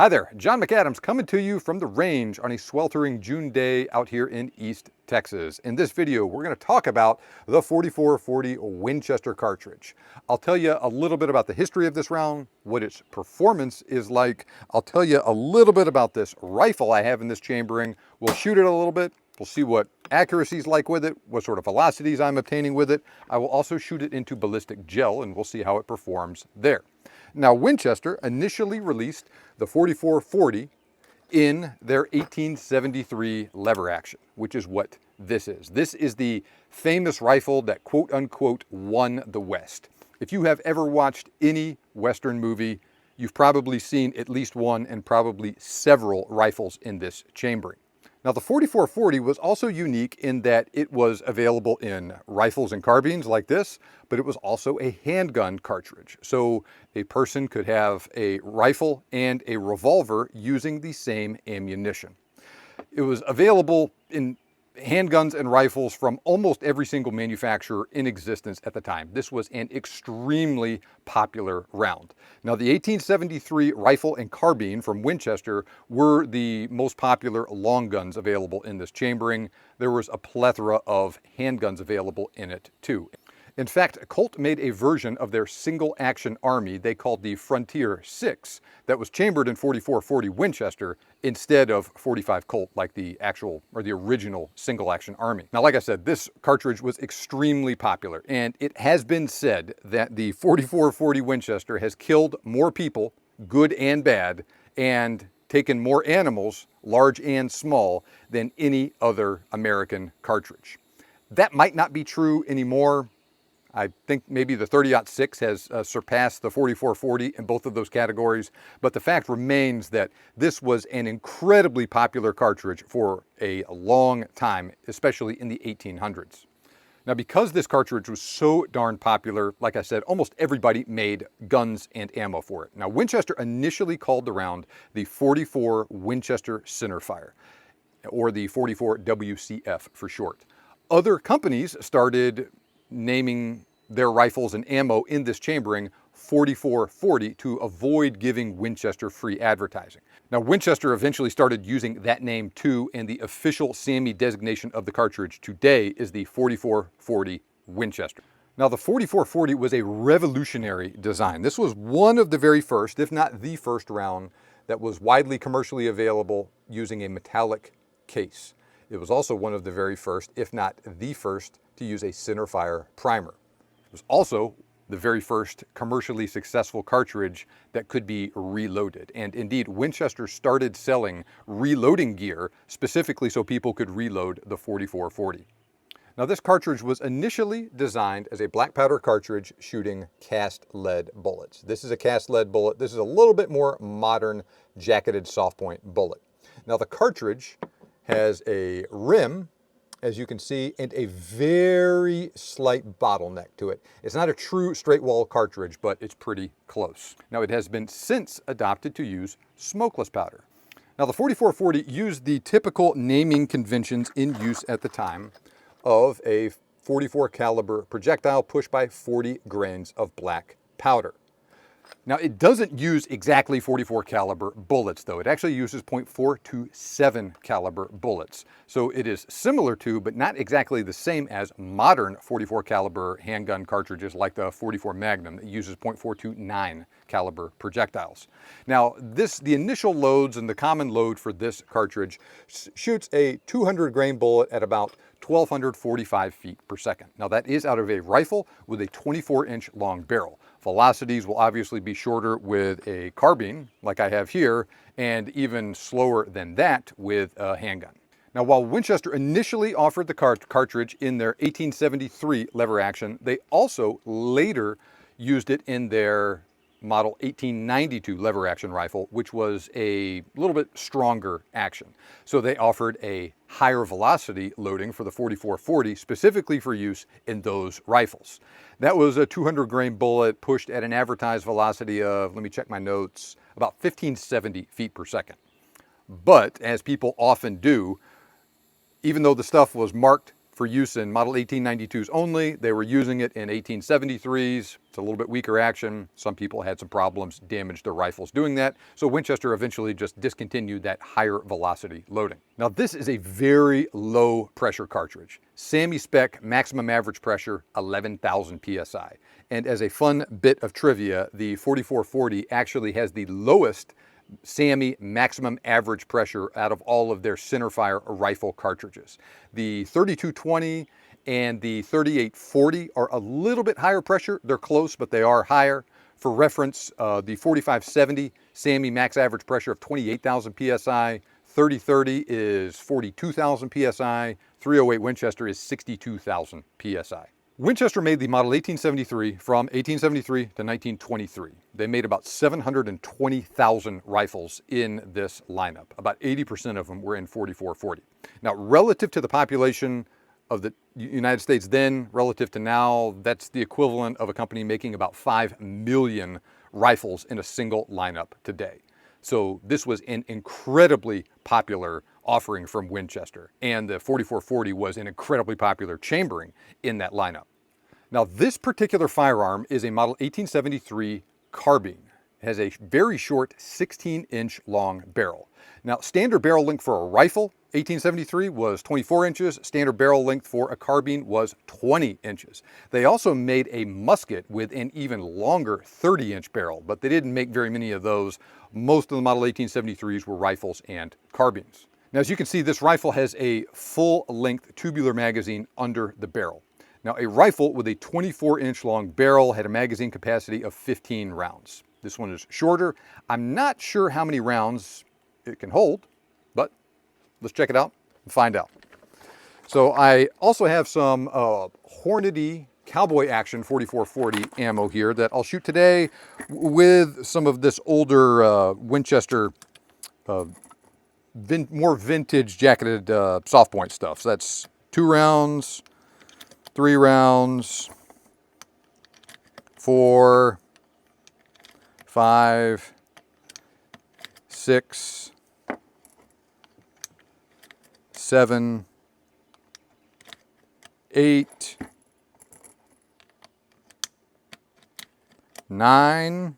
Hi there, John McAdams coming to you from the range on a sweltering June day out here in East Texas. In this video, we're going to talk about the 4440 Winchester cartridge. I'll tell you a little bit about the history of this round, what its performance is like. I'll tell you a little bit about this rifle I have in this chambering. We'll shoot it a little bit. We'll see what accuracy is like with it, what sort of velocities I'm obtaining with it. I will also shoot it into ballistic gel and we'll see how it performs there. Now, Winchester initially released the 4440 in their 1873 lever action, which is what this is. This is the famous rifle that quote unquote won the West. If you have ever watched any Western movie, you've probably seen at least one and probably several rifles in this chambering. Now, the 4440 was also unique in that it was available in rifles and carbines like this, but it was also a handgun cartridge. So a person could have a rifle and a revolver using the same ammunition. It was available in handguns and rifles from almost every single manufacturer in existence at the time. This was an extremely popular round. Now, the 1873 rifle and carbine from Winchester were the most popular long guns available in this chambering. There was a plethora of handguns available in it too. In fact, Colt made a version of their single-action army they called the Frontier 6 that was chambered in 4440 Winchester instead of 45 Colt like the actual or the original single-action army. Now, like I said, this cartridge was extremely popular, and it has been said that the 4440 Winchester has killed more people, good and bad, and taken more animals, large and small, than any other American cartridge. That might not be true anymore. I think maybe the 30-06 has surpassed the 4440 in both of those categories, but the fact remains that this was an incredibly popular cartridge for a long time, especially in the 1800s. Now, because this cartridge was so darn popular, like I said, almost everybody made guns and ammo for it. Now, Winchester initially called the round the 44 Winchester Centerfire, or the 44 WCF for short. Other companies started naming their rifles and ammo in this chambering 4440 to avoid giving Winchester free advertising. Now, Winchester eventually started using that name too, and the official SAMI designation of the cartridge today is the 4440 Winchester. Now, the 4440 was a revolutionary design. This was one of the very first, if not the first round that was widely commercially available using a metallic case. It was also one of the very first, if not the first, to use a centerfire primer. It was also the very first commercially successful cartridge that could be reloaded. And indeed, Winchester started selling reloading gear specifically so people could reload the 4440. Now, this cartridge was initially designed as a black powder cartridge shooting cast lead bullets. This is a cast lead bullet. This is a little bit more modern jacketed soft point bullet. Now, the cartridge has a rim, as you can see, and a very slight bottleneck to it. It's not a true straight wall cartridge, but it's pretty close. Now, it has been since adopted to use smokeless powder. Now, the 4440 used the typical naming conventions in use at the time of a 44 caliber projectile pushed by 40 grains of black powder. Now, it doesn't use exactly 44 caliber bullets, though. It actually uses .427 caliber bullets. So it is similar to, but not exactly the same as, modern 44 caliber handgun cartridges like the 44 Magnum that uses .429 caliber projectiles. Now, the initial loads and the common load for this cartridge shoots a 200 grain bullet at about 1,245 feet per second. Now, that is out of a rifle with a 24-inch long barrel. Velocities will obviously be shorter with a carbine, like I have here, and even slower than that with a handgun. Now, while Winchester initially offered the cartridge in their 1873 lever action, they also later used it in their model 1892 lever action rifle, which was a little bit stronger action. So they offered a higher velocity loading for the 4440 specifically for use in those rifles. That was a 200 grain bullet pushed at an advertised velocity of, let me check my notes, about 1570 feet per second. But as people often do, even though the stuff was marked for for use in Model 1892s only. They were using it in 1873s. It's a little bit weaker action. Some people had some problems, damaged their rifles doing that. So Winchester eventually just discontinued that higher velocity loading. Now this is a very low pressure cartridge. SAMI spec maximum average pressure, 11,000 PSI. And as a fun bit of trivia, the 4440 actually has the lowest SAMI maximum average pressure out of all of their centerfire rifle cartridges. The 3220 and the 3840 are a little bit higher pressure. They're close, but they are higher. For reference, the 4570 SAMI max average pressure of 28,000 PSI. 3030 is 42,000 PSI. 308 Winchester is 62,000 PSI. Winchester made the Model 1873 from 1873 to 1923. They made about 720,000 rifles in this lineup. About 80% of them were in 4440. Now, relative to the population of the United States then, relative to now, that's the equivalent of a company making about 5 million rifles in a single lineup today. So this was an incredibly popular offering from Winchester, and the 4440 was an incredibly popular chambering in that lineup. Now this particular firearm is a Model 1873 carbine. It has a very short 16-inch long barrel. Now standard barrel length for a rifle, 1873, was 24 inches. Standard barrel length for a carbine was 20 inches. They also made a musket with an even longer 30-inch barrel, but they didn't make very many of those. Most of the Model 1873s were rifles and carbines. Now, as you can see, this rifle has a full-length tubular magazine under the barrel. Now, a rifle with a 24-inch long barrel had a magazine capacity of 15 rounds. This one is shorter. I'm not sure how many rounds it can hold, but let's check it out and find out. So I also have some Hornady Cowboy Action 4440 ammo here that I'll shoot today with some of this older Winchester more vintage jacketed soft point stuff. So that's 2 rounds, 3 rounds, 4, 5, 6, 7, 8, 9.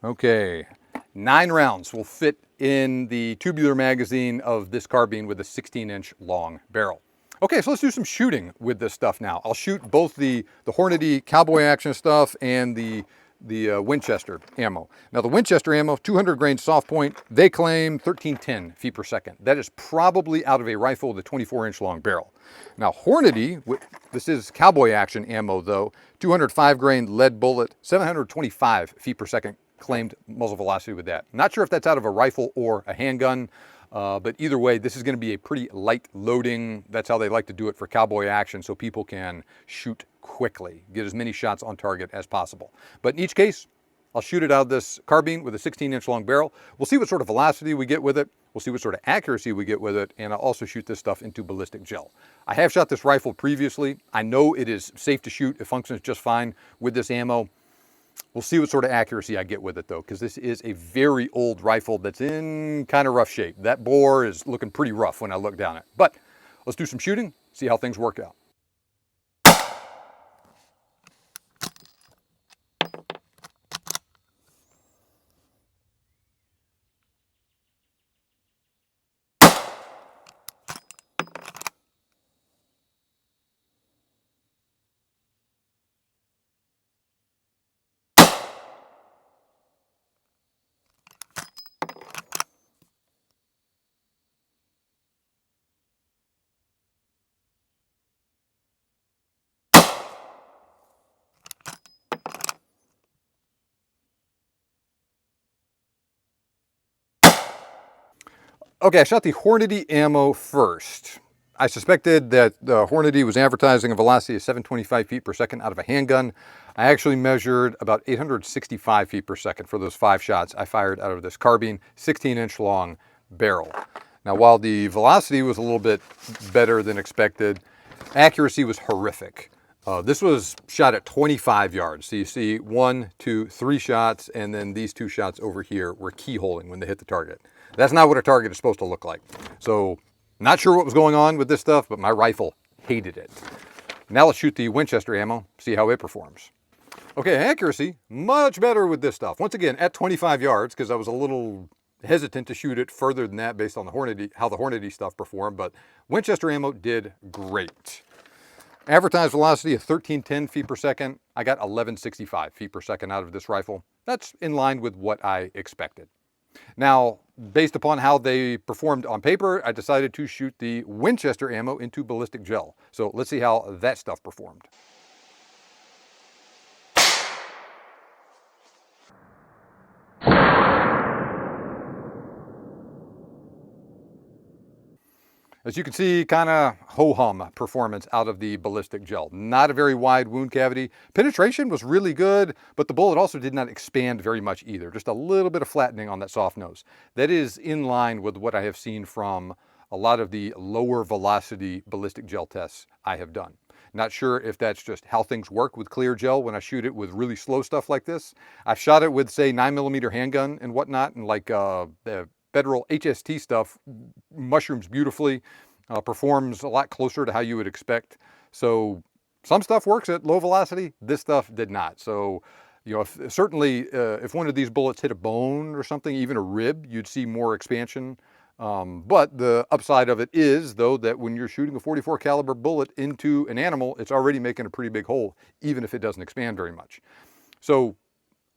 Okay, 9 rounds will fit in the tubular magazine of this carbine with a 16-inch long barrel. Okay, so let's do some shooting with this stuff now. I'll shoot both the Hornady Cowboy Action stuff and the Winchester ammo. Now the Winchester ammo, 200 grain soft point, they claim 1310 feet per second. That is probably out of a rifle with a 24-inch long barrel. Now Hornady, this is Cowboy Action ammo though, 205 grain lead bullet, 725 feet per second claimed muzzle velocity with that. Not sure if that's out of a rifle or a handgun, but either way, this is going to be a pretty light loading. That's how they like to do it for Cowboy Action, so people can shoot quickly, get as many shots on target as possible. But in each case, I'll shoot it out of this carbine with a 16-inch long barrel. We'll see what sort of velocity we get with it. We'll see what sort of accuracy we get with it, and I'll also shoot this stuff into ballistic gel. I have shot this rifle previously. I know it is safe to shoot. It functions just fine with this ammo. We'll see what sort of accuracy I get with it though, because this is a very old rifle that's in kind of rough shape. That bore is looking pretty rough when I look down it. But let's do some shooting, see how things work out. Okay, I shot the Hornady ammo first. I suspected that Hornady was advertising a velocity of 725 feet per second out of a handgun. I actually measured about 865 feet per second for those 5 shots I fired out of this carbine, 16-inch long barrel. Now, while the velocity was a little bit better than expected, accuracy was horrific. This was shot at 25 yards. So you see 1, 2, 3 shots, and then these 2 shots over here were keyholing when they hit the target. That's not what a target is supposed to look like. So Not sure what was going on with this stuff, but my rifle hated it. Now let's shoot the Winchester ammo, see how it performs. Okay, accuracy, much better with this stuff. Once again, at 25 yards, because I was a little hesitant to shoot it further than that based on the Hornady, how the Hornady stuff performed, but Winchester ammo did great. Advertised velocity of 1310 feet per second. I got 1165 feet per second out of this rifle. That's in line with what I expected. Now, based upon how they performed on paper, I decided to shoot the Winchester ammo into ballistic gel. So let's see how that stuff performed. As you can see, kind of ho-hum performance out of the ballistic gel. Not a very wide wound cavity. Penetration was really good, but the bullet also did not expand very much either. Just a little bit of flattening on that soft nose. That is in line with what I have seen from a lot of the lower velocity ballistic gel tests I have done. Not sure if that's just how things work with clear gel when I shoot it with really slow stuff like this. I've shot it with, say, 9mm handgun and whatnot, and like the Federal HST stuff mushrooms beautifully, performs a lot closer to how you would expect. So some stuff works at low velocity, this stuff did not. So, you know, certainly if one of these bullets hit a bone or something, even a rib, you'd see more expansion. But the upside of it is, though, that when you're shooting a .44 caliber bullet into an animal, it's already making a pretty big hole, even if it doesn't expand very much. So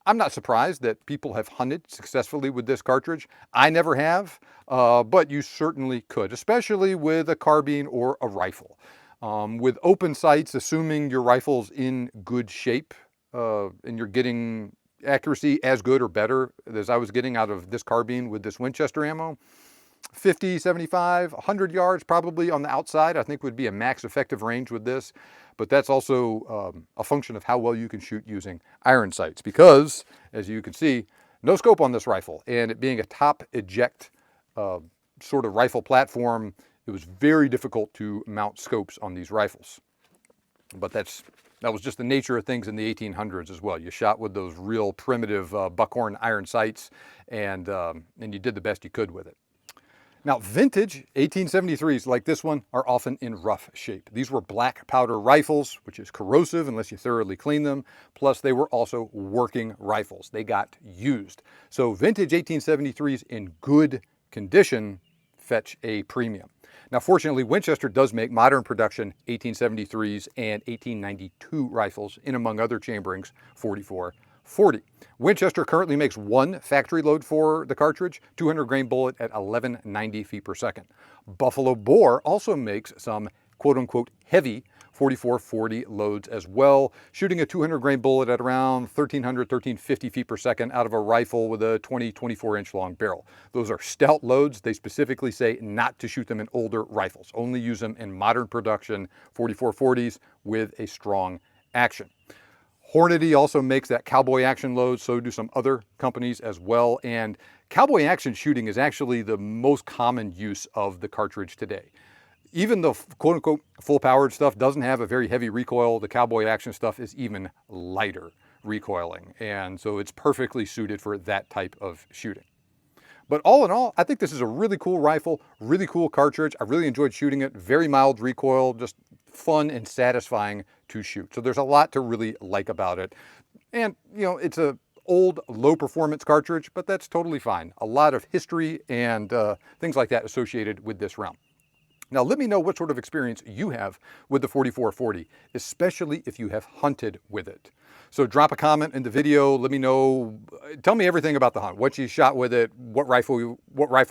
I'm not surprised that people have hunted successfully with this cartridge. I never have, but you certainly could, especially with a carbine or a rifle. With open sights, assuming your rifle's in good shape and you're getting accuracy as good or better as I was getting out of this carbine with this Winchester ammo, 50, 75, 100 yards probably on the outside, I think would be a max effective range with this. But that's also a function of how well you can shoot using iron sights, because as you can see, no scope on this rifle, and it being a top eject sort of rifle platform, it was very difficult to mount scopes on these rifles. But that was just the nature of things in the 1800s as well. You shot with those real primitive buckhorn iron sights, and you did the best you could with it. Now, vintage 1873s like this one are often in rough shape. These were black powder rifles, which is corrosive unless you thoroughly clean them. Plus, they were also working rifles. They got used. So vintage 1873s in good condition fetch a premium. Now, fortunately, Winchester does make modern production 1873s and 1892 rifles in, among other chamberings, .44 40. Winchester currently makes one factory load for the cartridge, 200 grain bullet at 1190 feet per second. Buffalo Bore also makes some quote unquote heavy .44 40 loads as well, shooting a 200 grain bullet at around 1300, 1350 feet per second out of a rifle with a 24 inch long barrel. Those are stout loads. They specifically say not to shoot them in older rifles, only use them in modern production .44 40s with a strong action. Hornady also makes that cowboy action load, so do some other companies as well. And cowboy action shooting is actually the most common use of the cartridge today. Even the quote-unquote full-powered stuff doesn't have a very heavy recoil. The cowboy action stuff is even lighter recoiling. And so it's perfectly suited for that type of shooting. But all in all, I think this is a really cool rifle, really cool cartridge. I really enjoyed shooting it. Very mild recoil, just fun and satisfying to shoot. So there's a lot to really like about it. And, you know, it's a old, low performance cartridge, but that's totally fine. A lot of history and things like that associated with this round. Now, let me know what sort of experience you have with the .44 40, especially if you have hunted with it. So drop a comment in the video. Let me know, tell me everything about the hunt, what you shot with it, what rifle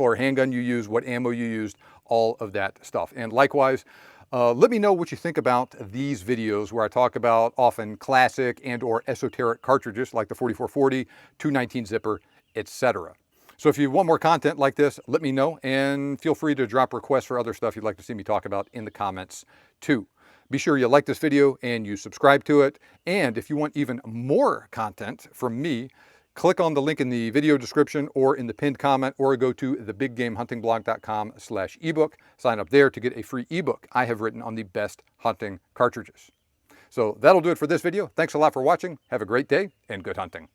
or handgun you used, what ammo you used, all of that stuff. And likewise, let me know what you think about these videos where I talk about often classic and or esoteric cartridges like the .44 40, 219 zipper, etc. So if you want more content like this, let me know, and feel free to drop requests for other stuff you'd like to see me talk about in the comments too. Be sure you like this video and you subscribe to it. And if you want even more content from me, click on the link in the video description or in the pinned comment, or go to thebiggamehuntingblog.com/ebook. Sign up there to get a free ebook I have written on the best hunting cartridges. So that'll do it for this video. Thanks a lot for watching. Have a great day and good hunting.